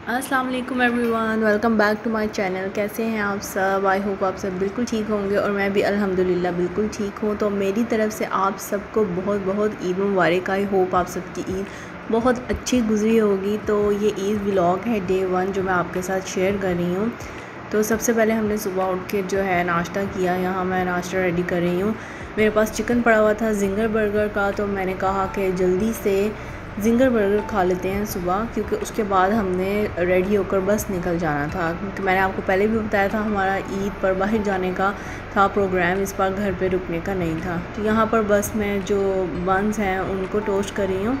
अस्सलाम वालेकुम everyone, welcome back to my channel. कैसे हैं आप सब? आई होप आप सब बिल्कुल ठीक होंगे और मैं भी अल्हम्दुलिल्लाह बिल्कुल ठीक हूँ। तो मेरी तरफ़ से आप सबको बहुत बहुत ईद मुबारक। आई होप आप सबकी ईद बहुत अच्छी गुजरी होगी। तो ये ईद व्लॉग है डे 1 जो मैं आपके साथ शेयर कर रही हूँ। तो सबसे पहले हमने सुबह उठ के जो है नाश्ता किया। यहाँ मैं नाश्ता रेडी कर रही हूँ। मेरे पास चिकन पड़ा हुआ था जिंगर बर्गर का, तो मैंने कहा कि जल्दी से जिंगर बर्गर खा लेते हैं सुबह, क्योंकि उसके बाद हमने रेडी होकर बस निकल जाना था। क्योंकि मैंने आपको पहले भी बताया था हमारा ईद पर बाहर जाने का था प्रोग्राम, इस बार घर पे रुकने का नहीं था। तो यहाँ पर बस में जो बंस हैं उनको टोस्ट कर रही हूँ।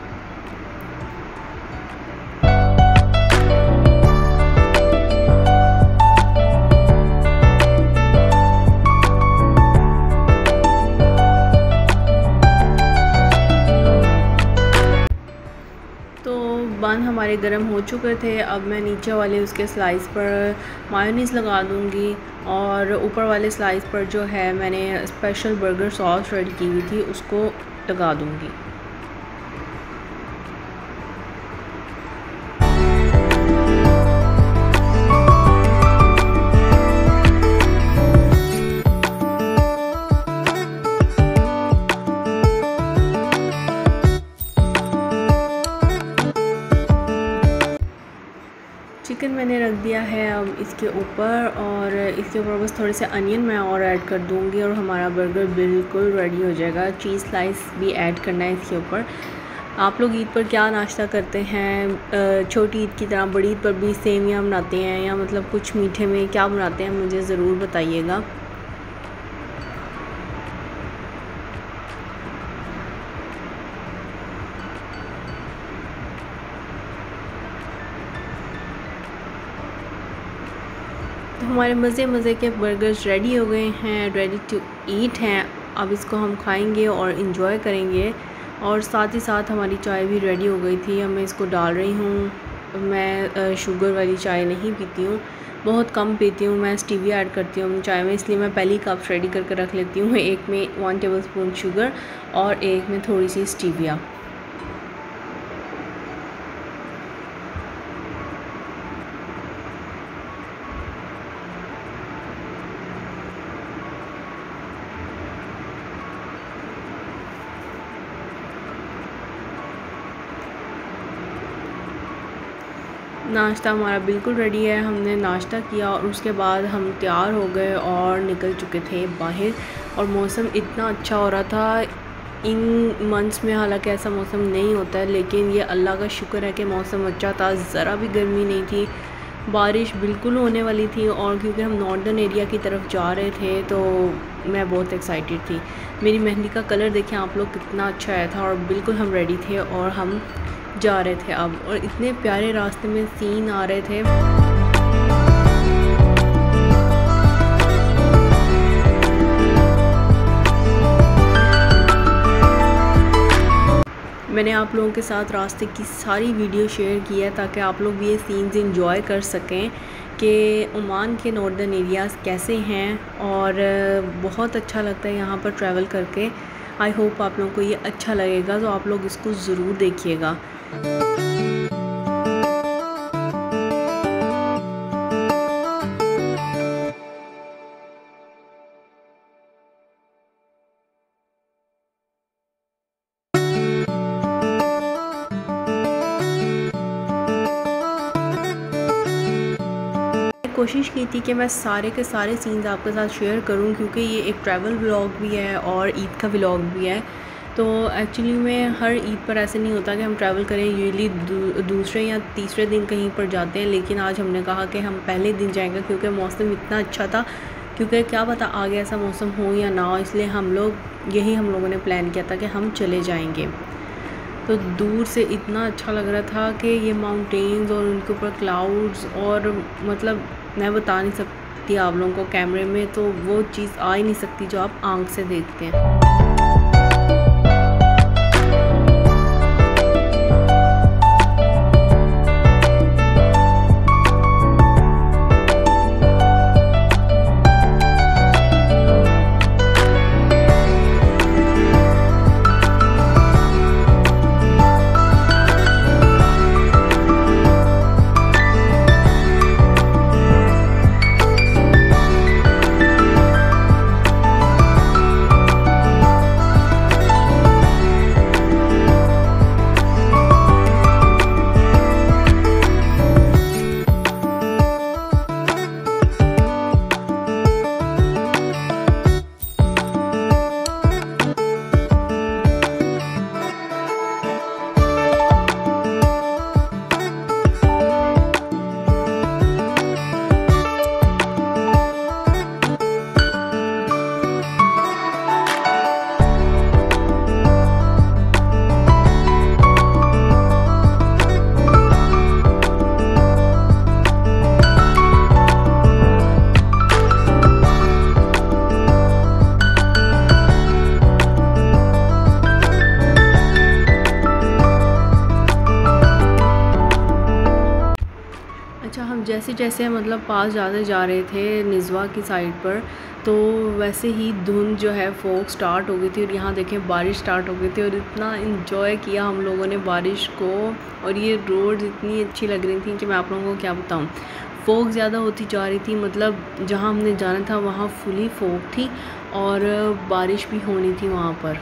बन हमारे गर्म हो चुके थे। अब मैं नीचे वाले उसके स्लाइस पर मायोनीज़ लगा दूँगी और ऊपर वाले स्लाइस पर जो है मैंने स्पेशल बर्गर सॉस रेडी की हुई थी उसको लगा दूँगी। चिकन मैंने रख दिया है अब इसके ऊपर, और इसके ऊपर बस थोड़े से अनियन मैं और ऐड कर दूँगी और हमारा बर्गर बिल्कुल रेडी हो जाएगा। चीज़ स्लाइस भी ऐड करना है इसके ऊपर। आप लोग ईद पर क्या नाश्ता करते हैं? छोटी ईद की तरह बड़ी ईद पर भी सेमियां बनाते हैं या मतलब कुछ मीठे में क्या बनाते हैं, मुझे ज़रूर बताइएगा। तो हमारे मज़े के बर्गर्स रेडी हो गए हैं, रेडी टू ईट हैं। अब इसको हम खाएंगे और इन्जॉय करेंगे। और साथ ही साथ हमारी चाय भी रेडी हो गई थी। अब मैं इसको डाल रही हूँ। मैं शुगर वाली चाय नहीं पीती हूँ, बहुत कम पीती हूँ। मैं स्टीविया ऐड करती हूँ चाय में, इसलिए मैं पहली कप रेडी करके रख लेती हूँ। एक में 1 टेबलस्पून शुगर और एक में थोड़ी सी स्टीविया। नाश्ता हमारा बिल्कुल रेडी है। हमने नाश्ता किया और उसके बाद हम तैयार हो गए और निकल चुके थे बाहर। और मौसम इतना अच्छा हो रहा था। इन मंथ्स में हालांकि ऐसा मौसम नहीं होता है, लेकिन ये अल्लाह का शुक्र है कि मौसम अच्छा था। ज़रा भी गर्मी नहीं थी, बारिश बिल्कुल होने वाली थी। और क्योंकि हम नॉर्दर्न एरिया की तरफ जा रहे थे तो मैं बहुत एक्साइटेड थी। मेरी मेहंदी का कलर देखें आप लोग कितना अच्छा आया था। और बिल्कुल हम रेडी थे और हम जा रहे थे अब, और इतने प्यारे रास्ते में सीन आ रहे थे। मैंने आप लोगों के साथ रास्ते की सारी वीडियो शेयर की है ताकि आप लोग भी ये सीन्स एंजॉय कर सकें कि ओमान के नॉर्दर्न एरियाज़ कैसे हैं। और बहुत अच्छा लगता है यहाँ पर ट्रैवल करके। आई होप आप लोगों को ये अच्छा लगेगा, तो आप लोग इसको ज़रूर देखिएगा। कोशिश की थी कि मैं सारे के सारे सीन्स आपके साथ शेयर करूं, क्योंकि ये एक ट्रैवल व्लॉग भी है और ईद का व्लॉग भी है। तो एक्चुअली में हर ईद पर ऐसे नहीं होता कि हम ट्रैवल करें। यूजुअली दूसरे या तीसरे दिन कहीं पर जाते हैं, लेकिन आज हमने कहा कि हम पहले दिन जाएंगे क्योंकि मौसम इतना अच्छा था। क्योंकि क्या पता आगे ऐसा मौसम हो या ना हो, इसलिए हम लोगों ने प्लान किया था कि हम चले जाएंगे। तो दूर से इतना अच्छा लग रहा था कि ये माउंटेन्स और उनके ऊपर क्लाउड्स, और मतलब मैं बता नहीं सकती आप लोगों को कैमरे में, तो वो चीज़ आ ही नहीं सकती जो आप आँख से देखते हैं। अच्छा, हम जैसे जैसे मतलब पास ज़्यादा जा रहे थे निज़वा की साइड पर, तो वैसे ही धुंध जो है फॉग स्टार्ट हो गई थी और यहाँ देखें बारिश स्टार्ट हो गई थी और इतना इन्जॉय किया हम लोगों ने बारिश को। और ये रोड इतनी अच्छी लग रही थी कि मैं आप लोगों को क्या बताऊँ। फॉग ज़्यादा होती जा रही थी, मतलब जहाँ हमने जाना था वहाँ फुली फॉग थी और बारिश भी होनी थी वहाँ पर।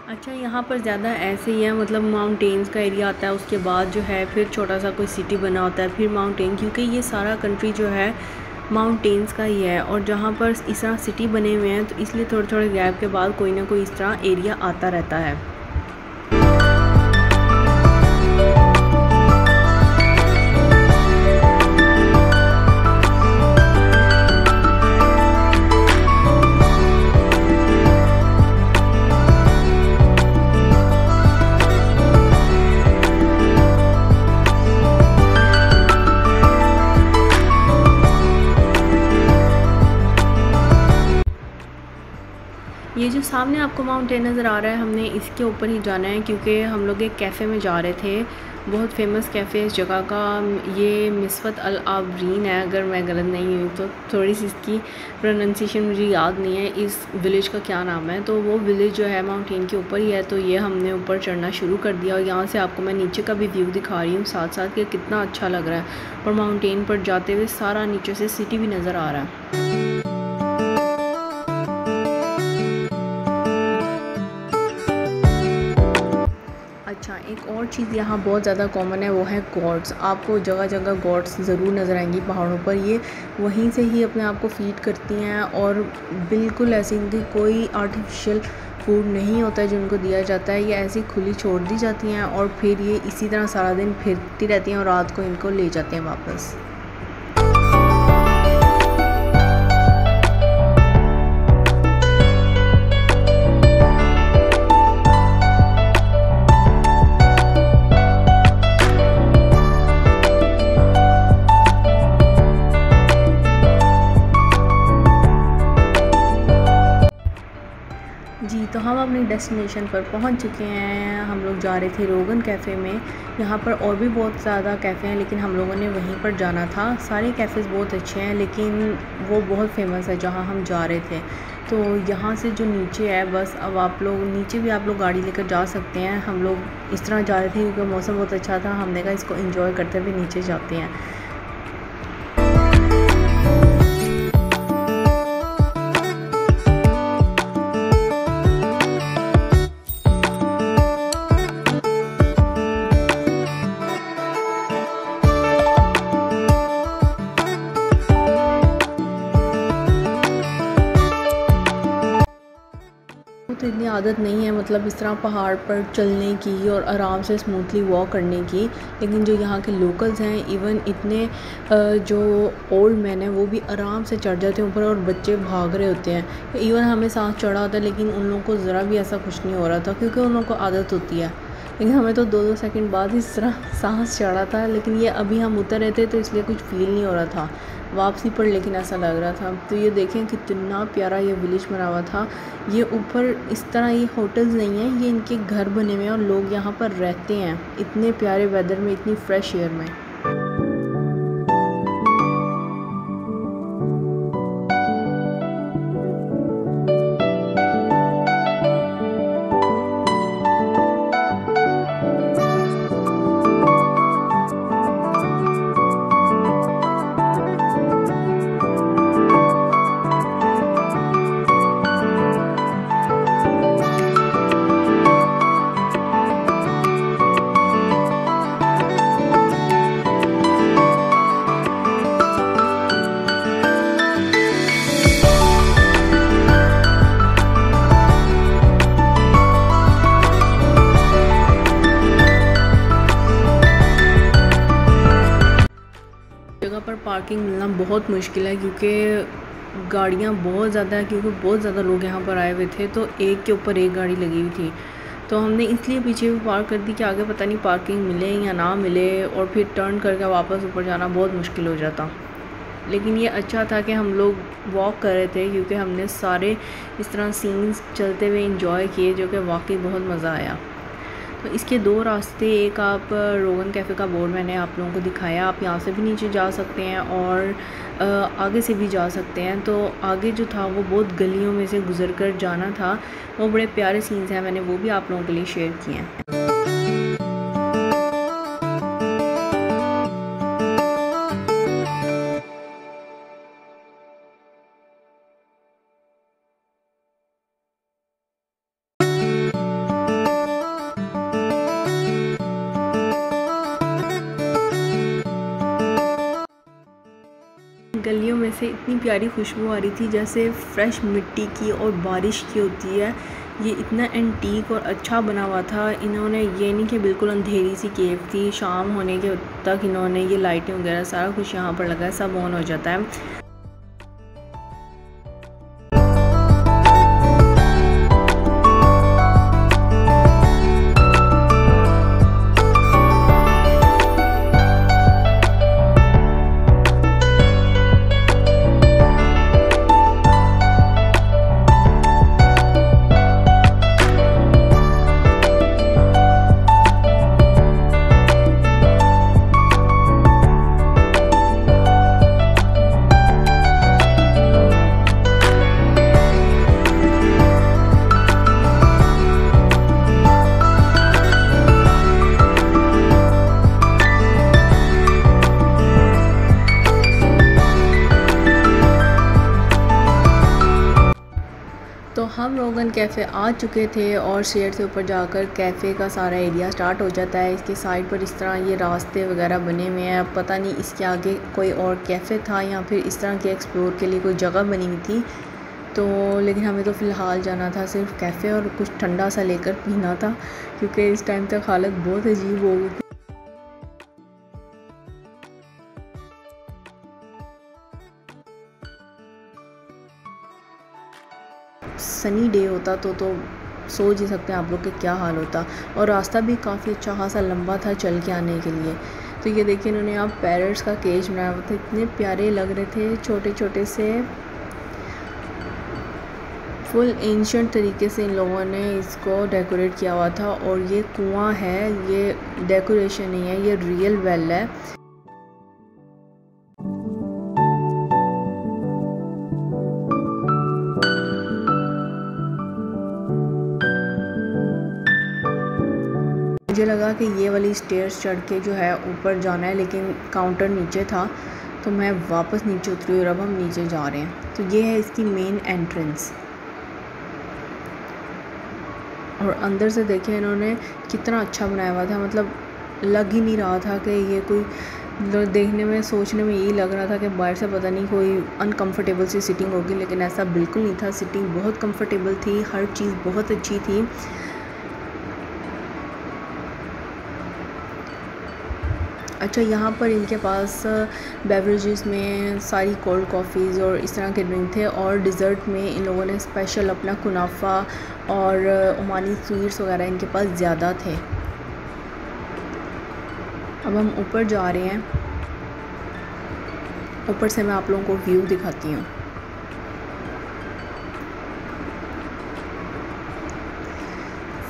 अच्छा, यहाँ पर ज़्यादा ऐसे ही है, मतलब माउंटेन्स का एरिया आता है, उसके बाद जो है फिर छोटा सा कोई सिटी बना होता है, फिर माउंटेन, क्योंकि ये सारा कंट्री जो है माउंटेन्स का ही है। और जहाँ पर इस तरह सिटी बने हुए हैं तो इसलिए थोड़े थोड़े गैप के बाद कोई ना कोई इस तरह एरिया आता रहता है। ये जो सामने आपको माउंटेन नज़र आ रहा है, हमने इसके ऊपर ही जाना है क्योंकि हम लोग एक कैफ़े में जा रहे थे। बहुत फेमस कैफ़े है इस जगह का, ये मिसवत अल आबरीन है अगर मैं गलत नहीं हुई तो। थोड़ी सी इसकी प्रोनाउंसिएशन मुझे याद नहीं है, इस विलेज का क्या नाम है। तो वो विलेज जो है माउंटेन के ऊपर ही है। तो ये हमने ऊपर चढ़ना शुरू कर दिया और यहाँ से आपको मैं नीचे का भी व्यू दिखा रही हूँ साथ साथ कि कितना अच्छा लग रहा है। और माउंटेन पर जाते हुए सारा नीचे से सिटी भी नज़र आ रहा है। अच्छा, एक और चीज़ यहाँ बहुत ज़्यादा कॉमन है, वो है गॉड्स। आपको जगह जगह गॉड्स ज़रूर नज़र आएंगी पहाड़ों पर। ये वहीं से ही अपने आप को फीड करती हैं और बिल्कुल ऐसी इनकी कोई आर्टिफिशियल फूड नहीं होता है जो उनको दिया जाता है। ये ऐसी खुली छोड़ दी जाती हैं और फिर ये इसी तरह सारा दिन फिरती रहती हैं और रात को इनको ले जाते हैं वापस। जी, तो हम अपनी डेस्टिनेशन पर पहुंच चुके हैं। हम लोग जा रहे थे रोगन कैफ़े में। यहाँ पर और भी बहुत ज़्यादा कैफ़े हैं लेकिन हम लोगों ने वहीं पर जाना था। सारे कैफ़ेज़ बहुत अच्छे हैं लेकिन वो बहुत फेमस है जहाँ हम जा रहे थे। तो यहाँ से जो नीचे है, बस अब आप लोग नीचे भी आप लोग गाड़ी लेकर जा सकते हैं। हम लोग इस तरह जा रहे थे क्योंकि मौसम बहुत अच्छा था। हमने कहा इसको एंजॉय करते हुए नीचे जाते हैं। तो इतनी आदत नहीं है, मतलब इस तरह पहाड़ पर चलने की और आराम से स्मूथली वॉक करने की। लेकिन जो यहाँ के लोकल्स हैं, इवन इतने जो ओल्ड मैन हैं वो भी आराम से चढ़ जाते हैं ऊपर और बच्चे भाग रहे होते हैं। इवन हमें सांस चढ़ा होता है लेकिन उन लोगों को ज़रा भी ऐसा कुछ नहीं हो रहा था क्योंकि उन लोगों को आदत होती है। लेकिन हमें तो 2-2 सेकंड बाद इस तरह सांस चढ़ा था। लेकिन ये अभी हम उतर रहे थे तो इसलिए कुछ फील नहीं हो रहा था वापसी पर, लेकिन ऐसा लग रहा था। तो ये देखें कितना प्यारा ये विलेज बना हुआ था। ये ऊपर इस तरह ये होटल्स नहीं हैं, ये इनके घर बने हुए हैं और लोग यहाँ पर रहते हैं इतने प्यारे वेदर में, इतनी फ्रेश एयर में। पर पार्किंग मिलना बहुत मुश्किल है क्योंकि गाड़ियाँ बहुत ज़्यादा है, क्योंकि बहुत ज़्यादा लोग यहाँ पर आए हुए थे तो एक के ऊपर एक गाड़ी लगी हुई थी। तो हमने इसलिए पीछे भी पार्क कर दी कि आगे पता नहीं पार्किंग मिले या ना मिले, और फिर टर्न करके वापस ऊपर जाना बहुत मुश्किल हो जाता। लेकिन ये अच्छा था कि हम लोग वॉक कर रहे थे, क्योंकि हमने सारे इस तरह सीन्स चलते हुए इंजॉय किए, जो कि वाकई बहुत मज़ा आया। तो इसके दो रास्ते, एक आप रोगन कैफ़े का बोर्ड मैंने आप लोगों को दिखाया, आप यहाँ से भी नीचे जा सकते हैं और आगे से भी जा सकते हैं। तो आगे जो था वो बहुत गलियों में से गुजर कर जाना था, वो बड़े प्यारे सीन्स हैं, मैंने वो भी आप लोगों के लिए शेयर किए हैं। गलियों में से इतनी प्यारी खुशबू आ रही थी जैसे फ़्रेश मिट्टी की और बारिश की होती है। ये इतना एंटीक और अच्छा बना हुआ था। इन्होंने ये नहीं कि बिल्कुल अंधेरी सी केव थी, शाम होने के तक इन्होंने ये लाइटें वगैरह सारा कुछ यहाँ पर लगा है, सब ऑन हो जाता है। तो हम रोगन कैफ़े आ चुके थे और शेयर से ऊपर जाकर कैफ़े का सारा एरिया स्टार्ट हो जाता है। इसके साइड पर इस तरह ये रास्ते वगैरह बने हुए हैं। अब पता नहीं इसके आगे कोई और कैफ़े था या फिर इस तरह के एक्सप्लोर के लिए कोई जगह बनी हुई थी। तो लेकिन हमें तो फ़िलहाल जाना था सिर्फ कैफ़े और कुछ ठंडा सा लेकर पीना था, क्योंकि इस टाइम तक हालत बहुत अजीब हो गई थी। सनी डे होता तो सोच ही सकते हैं आप लोग के क्या हाल होता। और रास्ता भी काफ़ी अच्छा खासा लंबा था चल के आने के लिए। तो ये देखिए इन्होंने यहाँ पैरट्स का केज बनाया हुआ था, इतने प्यारे लग रहे थे, छोटे छोटे से। फुल एंशिएंट तरीके से इन लोगों ने इसको डेकोरेट किया हुआ था। और ये कुआं है, ये डेकोरेशन नहीं है, ये रियल वेल है। मुझे लगा कि ये वाली स्टेयर्स चढ़ के जो है ऊपर जाना है, लेकिन काउंटर नीचे था तो मैं वापस नीचे उतरी और अब हम नीचे जा रहे हैं। तो ये है इसकी मेन एंट्रेंस। और अंदर से देखें इन्होंने कितना अच्छा बनाया हुआ था, मतलब लग ही नहीं रहा था कि ये कोई, देखने में सोचने में यही लग रहा था कि बाहर से पता नहीं कोई अनकंफर्टेबल सी सिटिंग होगी, लेकिन ऐसा बिल्कुल नहीं था। सिटिंग बहुत कंफर्टेबल थी, हर चीज़ बहुत अच्छी थी। अच्छा, यहाँ पर इनके पास बेवरेजेस में सारी कोल्ड कॉफ़ीज़ और इस तरह के ड्रिंक थे, और डिज़र्ट में इन लोगों ने स्पेशल अपना कुनाफा और ओमानी स्वीट्स वगैरह इनके पास ज़्यादा थे। अब हम ऊपर जा रहे हैं, ऊपर से मैं आप लोगों को व्यू दिखाती हूँ।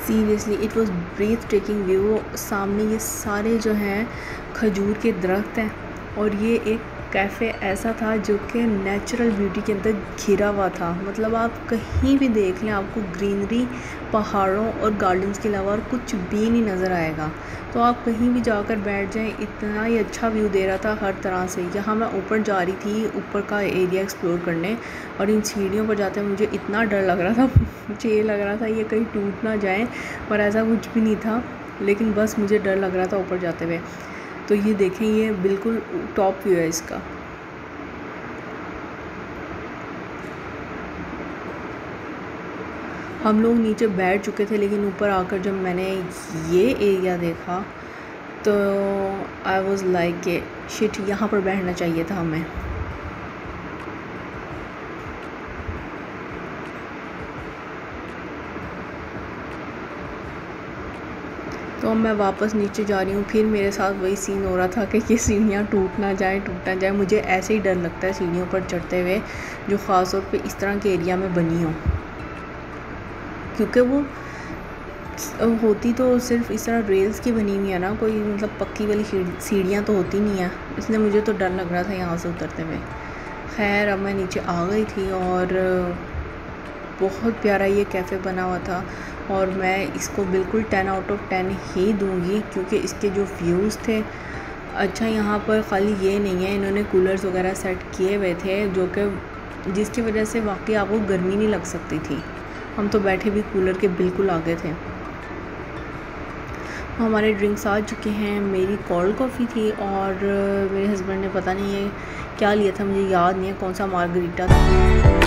Seriously it was breathtaking view. सामने ये सारे जो हैं खजूर के दरख्त हैं, और ये एक कैफ़े ऐसा था जो कि नेचुरल ब्यूटी के अंदर घिरा हुआ था। मतलब आप कहीं भी देख लें आपको ग्रीनरी, पहाड़ों और गार्डन्स के अलावा और कुछ भी नहीं नज़र आएगा। तो आप कहीं भी जाकर बैठ जाएं, इतना ही अच्छा व्यू दे रहा था हर तरह से। यहाँ मैं ऊपर जा रही थी ऊपर का एरिया एक्सप्लोर करने, और इन सीढ़ियों पर जाते हुए मुझे इतना डर लग रहा था मुझे ये लग रहा था ये कहीं टूट ना जाए, पर ऐसा कुछ भी नहीं था। लेकिन बस मुझे डर लग रहा था ऊपर जाते हुए। तो ये देखें, ये बिल्कुल टॉप व्यू है इसका। हम लोग नीचे बैठ चुके थे, लेकिन ऊपर आकर जब मैंने ये एरिया देखा तो आई वॉज़ लाइक शिट, यहाँ पर बैठना चाहिए था हमें। तो अब मैं वापस नीचे जा रही हूँ। फिर मेरे साथ वही सीन हो रहा था कि ये सीढ़ियाँ टूट ना जाए। मुझे ऐसे ही डर लगता है सीढ़ियों पर चढ़ते हुए, जो ख़ास तौर पे इस तरह के एरिया में बनी हो, क्योंकि वो होती तो सिर्फ इस तरह रेल्स की बनी हुई है ना, कोई मतलब पक्की वाली सीढ़ियाँ तो होती नहीं है, इसलिए मुझे तो डर लग रहा था यहाँ से उतरते हुए। खैर अब मैं नीचे आ गई थी और बहुत प्यारा ये कैफ़े बना हुआ था और मैं इसको बिल्कुल 10 आउट ऑफ 10 ही दूंगी, क्योंकि इसके जो व्यूज़ थे। अच्छा, यहाँ पर ख़ाली ये नहीं है, इन्होंने कूलर्स वगैरह सेट किए हुए थे, जो कि जिसकी वजह से वाकई आपको गर्मी नहीं लग सकती थी। हम तो बैठे भी कूलर के बिल्कुल आगे थे। हमारे ड्रिंक्स आ चुके हैं। मेरी कोल्ड कॉफ़ी थी और मेरे हस्बैंड ने पता नहीं है क्या लिया था, मुझे याद नहीं है कौन सा मार्गरीटा था।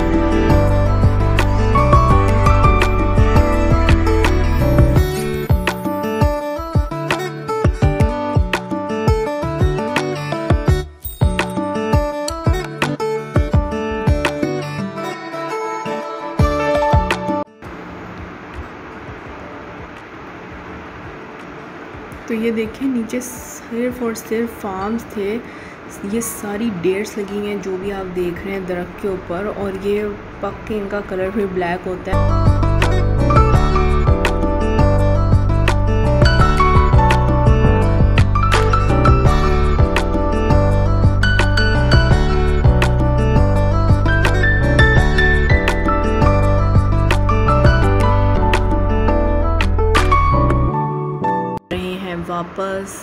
तो ये देखें, नीचे सिर्फ और सिर्फ फार्म्स थे। ये सारी डेट्स लगी हुई हैं जो भी आप देख रहे हैं दरख्त के ऊपर, और ये पक के इनका कलर फिर ब्लैक होता है। वापस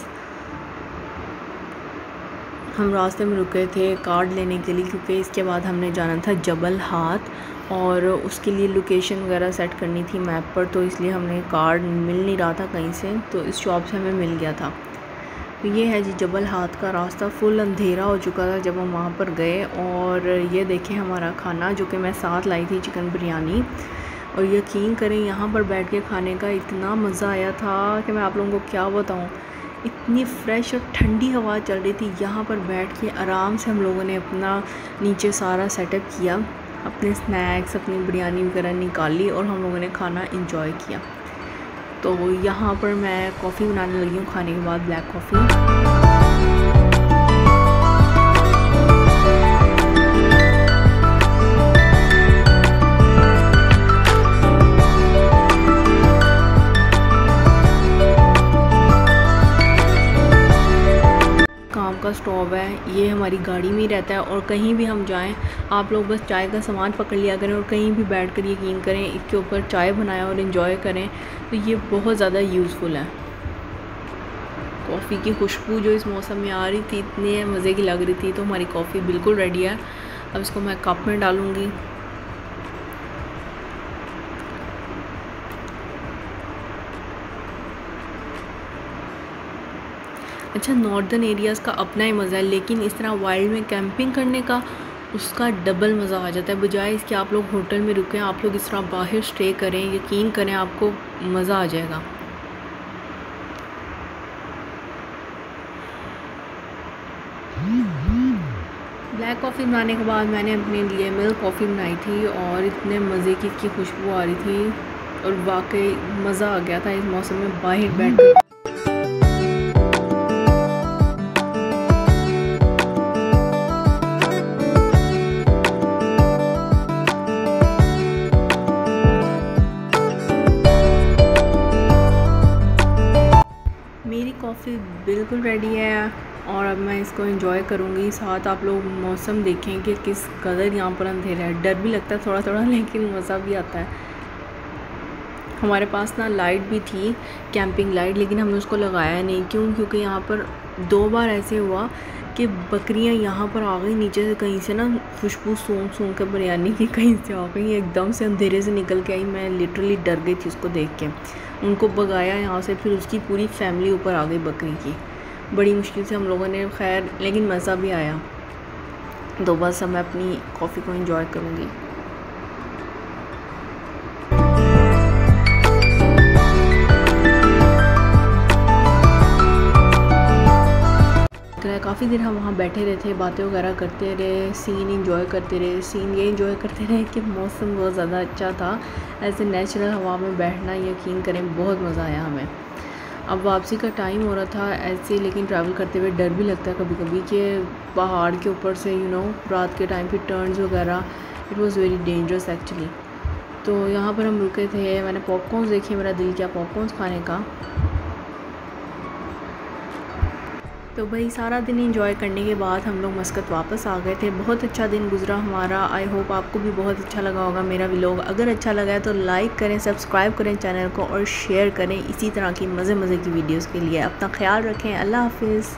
हम रास्ते में रुके थे कार्ड लेने के लिए, क्योंकि इसके बाद हमने जाना था जबल हाथ और उसके लिए लोकेशन वगैरह सेट करनी थी मैप पर, तो इसलिए हमने कार्ड मिल नहीं रहा था कहीं से, तो इस शॉप से हमें मिल गया था। तो ये है जी जबल हाथ का रास्ता। फुल अंधेरा हो चुका था जब हम वहाँ पर गए। और ये देखें हमारा खाना जो कि मैं साथ लाई थी, चिकन बिरयानी। और यकीन करें यहाँ पर बैठ के खाने का इतना मज़ा आया था कि मैं आप लोगों को क्या बताऊँ। इतनी फ्रेश और ठंडी हवा चल रही थी, यहाँ पर बैठ के आराम से हम लोगों ने अपना नीचे सारा सेटअप किया, अपने स्नैक्स, अपनी बिरयानी वगैरह निकाली और हम लोगों ने खाना इंजॉय किया। तो यहाँ पर मैं कॉफ़ी बनाने लगी हूँ खाने के बाद, ब्लैक कॉफ़ी। का स्टोव है, ये हमारी गाड़ी में ही रहता है, और कहीं भी हम जाएं आप लोग बस चाय का सामान पकड़ लिया करें और कहीं भी बैठ कर यकीन करें इसके ऊपर चाय बनाएं और इन्जॉय करें। तो ये बहुत ज़्यादा यूज़फुल है। कॉफ़ी की खुशबू जो इस मौसम में आ रही थी इतनी मज़े की लग रही थी। तो हमारी कॉफ़ी बिल्कुल रेडी है। अब इसको मैं कप में डालूँगी। अच्छा, नॉर्दर्न एरियाज़ का अपना ही मज़ा है, लेकिन इस तरह वाइल्ड में कैंपिंग करने का उसका डबल मज़ा आ जाता है। बजाय इसके आप लोग होटल में रुकें, आप लोग इस तरह बाहर स्टे करें, यकीन करें आपको मज़ा आ जाएगा। ब्लैक कॉफ़ी बनाने के बाद मैंने अपने लिए मिल्क कॉफ़ी बनाई थी और इतने मज़े की इसकी खुशबू आ रही थी और वाकई मज़ा आ गया था इस मौसम में बाहर बैठ कर। मेरी कॉफ़ी बिल्कुल रेडी है और अब मैं इसको एंजॉय करूँगी। साथ आप लोग मौसम देखें कि किस कदर यहाँ पर अंधेरा है। डर भी लगता है थोड़ा थोड़ा, लेकिन मज़ा भी आता है। हमारे पास ना लाइट भी थी, कैंपिंग लाइट, लेकिन हमने उसको लगाया नहीं। क्योंकि यहाँ पर 2 बार ऐसे हुआ कि बकरियाँ यहाँ पर आ गई नीचे से, कहीं से ना खुशबू सूंघ कर बिरयानी की कहीं से आ गई, एकदम से अंधेरे से निकल के आई। मैं लिटरली डर गई थी उसको देख के। उनको भगाया यहाँ से, फिर उसकी पूरी फैमिली ऊपर आ गई बकरी की। बड़ी मुश्किल से हम लोगों ने, खैर लेकिन मज़ा भी आया। तो बस अब मैं अपनी कॉफ़ी को एंजॉय करूँगी। काफ़ी देर हम वहाँ बैठे रहे थे, बातें वगैरह करते रहे, सीन एंजॉय करते रहे। सीन ये एंजॉय करते रहे कि मौसम बहुत ज़्यादा अच्छा था। ऐसे नेचुरल हवा में बैठना, यकीन करें बहुत मज़ा आया हमें। अब वापसी का टाइम हो रहा था ऐसे, लेकिन ट्रैवल करते हुए डर भी लगता है कभी कभी कि पहाड़ के ऊपर से रात के टाइम पे टर्न्स वगैरह, it was very dangerous actually. तो यहाँ पर हम रुके थे, मैंने पॉपकॉर्न्स देखे, मेरा दिल किया पॉपकॉर्न्स खाने का। तो भाई सारा दिन एंजॉय करने के बाद हम लोग मस्कत वापस आ गए थे। बहुत अच्छा दिन गुजरा हमारा। आई होप आपको भी बहुत अच्छा लगा होगा मेरा व्लॉग। अगर अच्छा लगा है तो लाइक करें, सब्सक्राइब करें चैनल को और शेयर करें इसी तरह की मज़े मज़े की वीडियोस के लिए। अपना ख्याल रखें। अल्लाह हाफिज़।